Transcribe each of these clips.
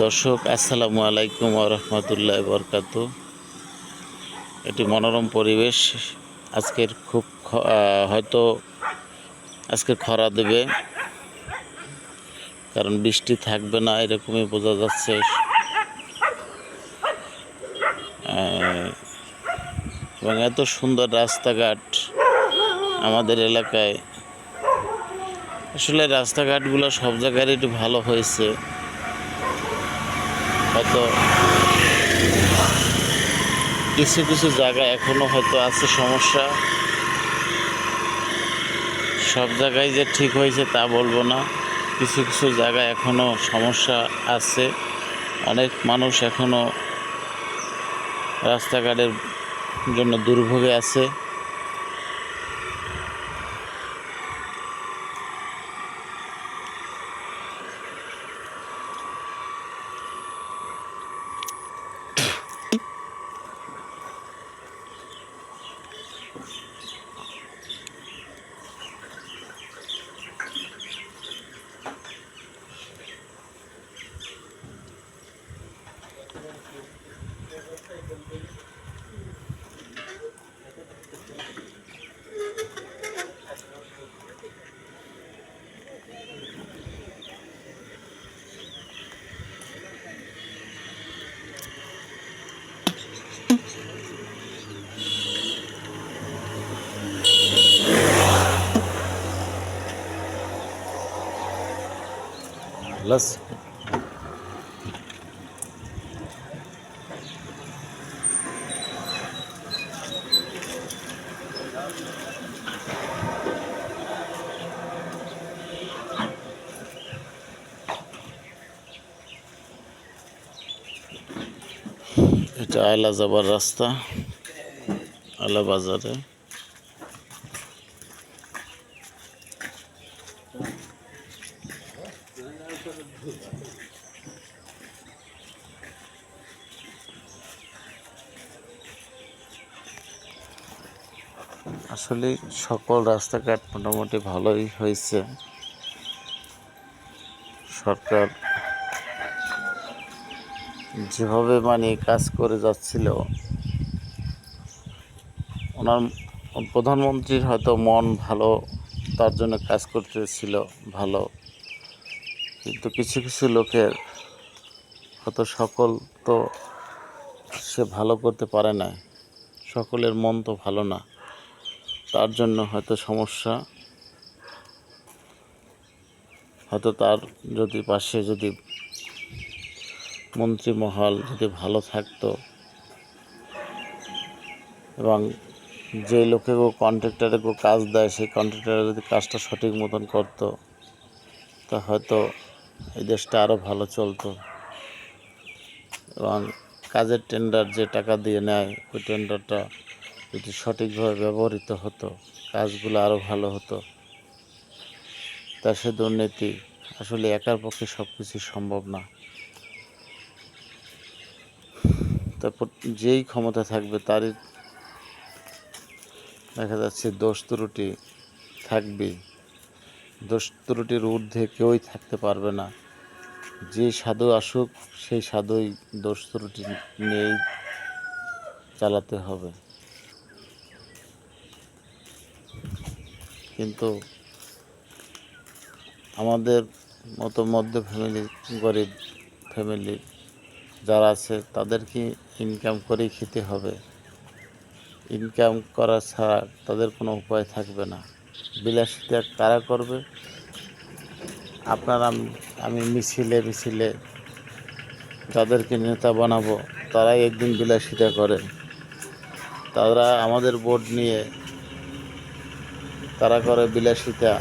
দর্শক আসসালামু আলাইকুম ওয়া রাহমাতুল্লাহি ওয়া বারাকাতুহু। এটি মনোরম পরিবেশ। আজকের খুব হয়তো আজকে খরা দেবে, কারণ বৃষ্টি থাকবে না এরকমই বোঝা যাচ্ছে। এবং এত সুন্দর রাস্তাঘাট আমাদের এলাকায়। আসলে রাস্তাঘাটগুলো সব জায়গায় একটু ভালো হয়েছে, হয়তো কিছু কিছু জায়গায় এখনো হয়তো আছে সমস্যা। সব জায়গায় যে ঠিক হয়েছে তা বলবো না, কিছু কিছু জায়গায় এখনো সমস্যা আছে। অনেক মানুষ এখনো রাস্তাঘাটের জন্য দুর্ভোগে আছে। প্লাস এটা আয়লা যাবার রাস্তা, আয়লা বাজারে। আসলে সকল রাস্তাঘাট মোটামুটি ভালোই হয়েছে। সরকার যেভাবে কাজ করে যাচ্ছিল, ওনার প্রধানমন্ত্রীর হয়তো মন ভালো, তার জন্য কাজ করতেছিল ভালো। কিন্তু কিছু কিছু লোকের হয়তো সকল তো সে ভালো করতে পারে না, সকলের মন তো ভালো না, তার জন্য হয়তো সমস্যা। হয়তো তার যদি পাশে যদি মন্ত্রীমহল যদি ভালো থাকতো এবং যে লোকেও কন্ট্রাক্টরেও কাজ দেয় সেই কন্ট্রাক্টরে যদি কাজটা সঠিক মতন করতো, তা হয়তো এই দেশটা আরও ভালো চলতো। এবং কাজের টেন্ডার যে টাকা দিয়ে নেয়, ওই টেন্ডারটা যদি সঠিকভাবে ব্যবহৃত হতো, কাজগুলো আরও ভালো হতো। তা সে দুর্নীতি আসলে একার পক্ষে সব কিছু সম্ভব না। তারপর যেই ক্ষমতা থাকবে তারই দেখা যাচ্ছে দোষ ত্রুটি থাকবেই। দোষ ত্রুটির ঊর্ধ্বে কেউই থাকতে পারবে না। যে সাধু আসুক সেই সাধুই দোষ ত্রুটি নিয়েই চালাতে হবে। কিন্তু আমাদের মতো মধ্য ফ্যামিলি, গরিব ফ্যামিলি যারা আছে তাদেরকে ইনকাম করেই খেতে হবে। ইনকাম করা ছাড়া তাদের কোনো উপায় থাকবে না। বিলাসিতা কারা করবে? আপনার আমি মিছিলে মিছিলে যাদেরকে নেতা বানাবো তারাই একদিন বিলাসিতা করে। তারা আমাদের ভোট নিয়ে তারা করে বিলাসিতা,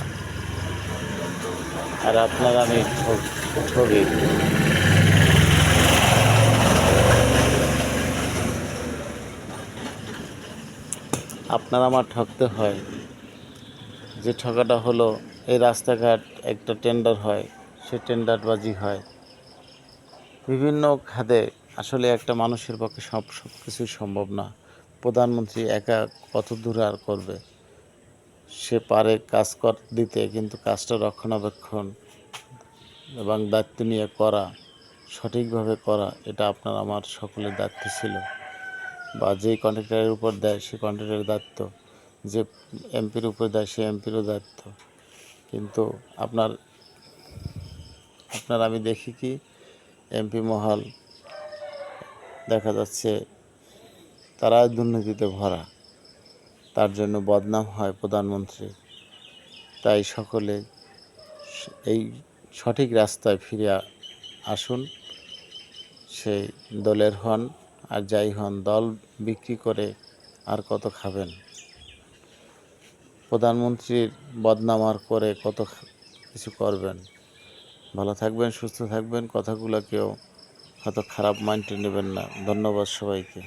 আর আপনার আমি ঠকি। আপনার আমার ঠকতে হয়। যে ঠকাটা হলো, এই রাস্তাঘাট একটা টেন্ডার হয়, সে টেন্ডারবাজি হয় বিভিন্ন খাতে। আসলে একটা মানুষের পক্ষে সব কিছুই সম্ভব না। প্রধানমন্ত্রী একা কত দূর আর করবে? সে পারে কাজ দিতে, কিন্তু কাজটা রক্ষণাবেক্ষণ এবং দায়িত্ব নিয়ে করা সঠিকভাবে করা, এটা আপনার আমার সকলের দায়িত্ব ছিল। বা যেই কন্ট্রাক্টরের উপর দেয় সে কন্ট্রাক্টরের দায়িত্ব, যে এমপির উপর দেয় সে এমপিরও দায়িত্ব। কিন্তু আপনার আমি দেখি কি এমপি মহল দেখা যাচ্ছে তারা দুর্নীতিতে ভরা, তার জন্য বদনাম হয় প্রধানমন্ত্রী। তাই সকলে এই সঠিক রাস্তায় ফিরে আসুন, সেই দলের হন আর যাই হন। দল বিক্রি করে আর কত খাবেন? প্রধানমন্ত্রীর বদনাম আর করে কত কিছু করবেন? ভালো থাকবেন, সুস্থ থাকবেন। কথাগুলো কেউ হয়তো খারাপ মাইন্ডে নেবেন না। ধন্যবাদ সবাইকে।